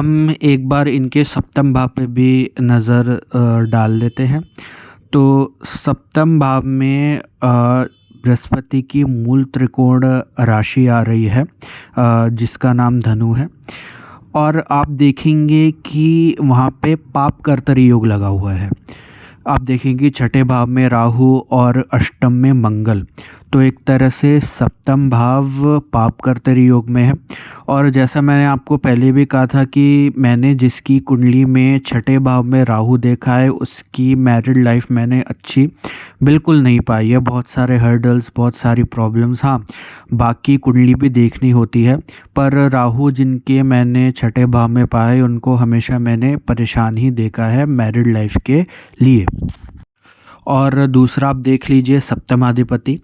हम एक बार इनके सप्तम भाव पे भी नज़र डाल लेते हैं। तो सप्तम भाव में बृहस्पति की मूल त्रिकोण राशि आ रही है जिसका नाम धनु है, और आप देखेंगे कि वहाँ पे पाप कर्तरी योग लगा हुआ है। आप देखेंगे छठे भाव में राहु और अष्टम में मंगल, तो एक तरह से सप्तम भाव पाप कर्तरी योग में है। और जैसा मैंने आपको पहले भी कहा था कि मैंने जिसकी कुंडली में छठे भाव में राहु देखा है उसकी मैरिड लाइफ मैंने अच्छी बिल्कुल नहीं पाई है। बहुत सारे हर्डल्स, बहुत सारी प्रॉब्लम्स, हाँ बाकी कुंडली भी देखनी होती है, पर राहु जिनके मैंने छठे भाव में पाए उनको हमेशा मैंने परेशान ही देखा है मैरिड लाइफ के लिए। और दूसरा आप देख लीजिए सप्तमाधिपति।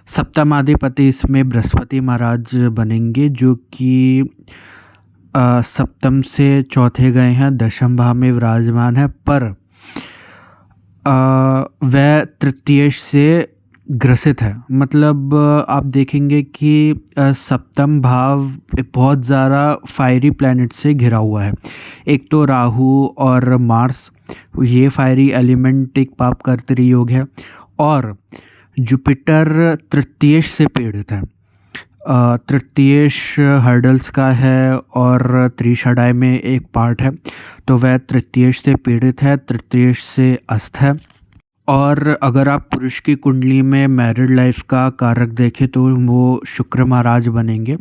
सप्तमाधिपति इसमें बृहस्पति महाराज बनेंगे, जो कि सप्तम से चौथे गए हैं, दशम भाव में विराजमान है, पर वह तृतीय से ग्रसित है। मतलब आप देखेंगे कि सप्तम भाव बहुत ज़्यादा फायरी प्लैनेट से घिरा हुआ है। एक तो राहु और मार्स, ये फायरी एलिमेंट एक पाप कर्तरी योग है, और जुपिटर तृतीयेश से पीड़ित है। तृतीयेश हर्डल्स का है और त्रिषाढ़ाय में एक पार्ट है, तो वह तृतीयेश से पीड़ित है, तृतीयेश से अस्त है। और अगर आप पुरुष की कुंडली में मैरिड लाइफ का कारक देखें तो वो शुक्र महाराज बनेंगे।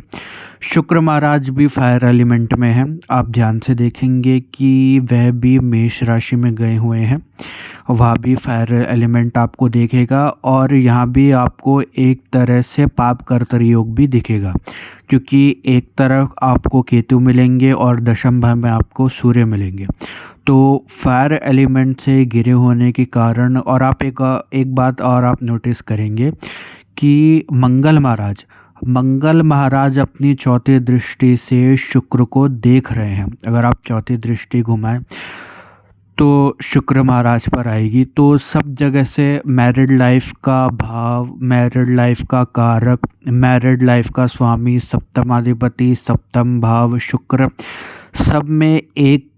शुक्र महाराज भी फायर एलिमेंट में हैं। आप ध्यान से देखेंगे कि वह भी मेष राशि में गए हुए हैं, वहाँ भी फायर एलिमेंट आपको देखेगा। और यहाँ भी आपको एक तरह से पाप कर्तरी योग भी दिखेगा, क्योंकि एक तरफ आपको केतु मिलेंगे और दशम भाव में आपको सूर्य मिलेंगे। तो फायर एलिमेंट से घिरे होने के कारण, और आप एक बात और आप नोटिस करेंगे कि मंगल महाराज अपनी चौथी दृष्टि से शुक्र को देख रहे हैं। अगर आप चौथी दृष्टि घुमाएं तो शुक्र महाराज पर आएगी। तो सब जगह से मैरिड लाइफ का भाव, मैरिड लाइफ का कारक, मैरिड लाइफ का स्वामी, सप्तमाधिपति, सप्तम भाव शुक्र, सब में एक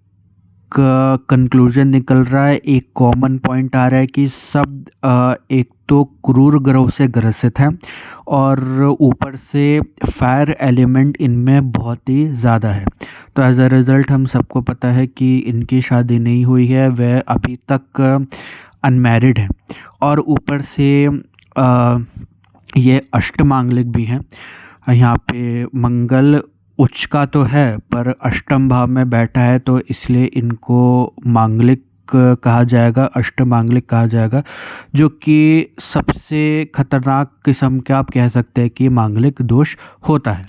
कंक्लूजन निकल रहा है, एक कॉमन पॉइंट आ रहा है कि सब एक तो क्रूर ग्रह से ग्रसित हैं, और ऊपर से फायर एलिमेंट इनमें बहुत ही ज़्यादा है। तो एज अ रिज़ल्ट हम सबको पता है कि इनकी शादी नहीं हुई है, वह अभी तक अनमैरिड है, और ऊपर से ये अष्टमांगलिक भी हैं। यहाँ पे मंगल उच्च का तो है पर अष्टम भाव में बैठा है, तो इसलिए इनको मांगलिक कहा जाएगा, अष्टमांगलिक कहा जाएगा, जो कि सबसे खतरनाक किस्म का आप कह सकते हैं कि मांगलिक दोष होता है।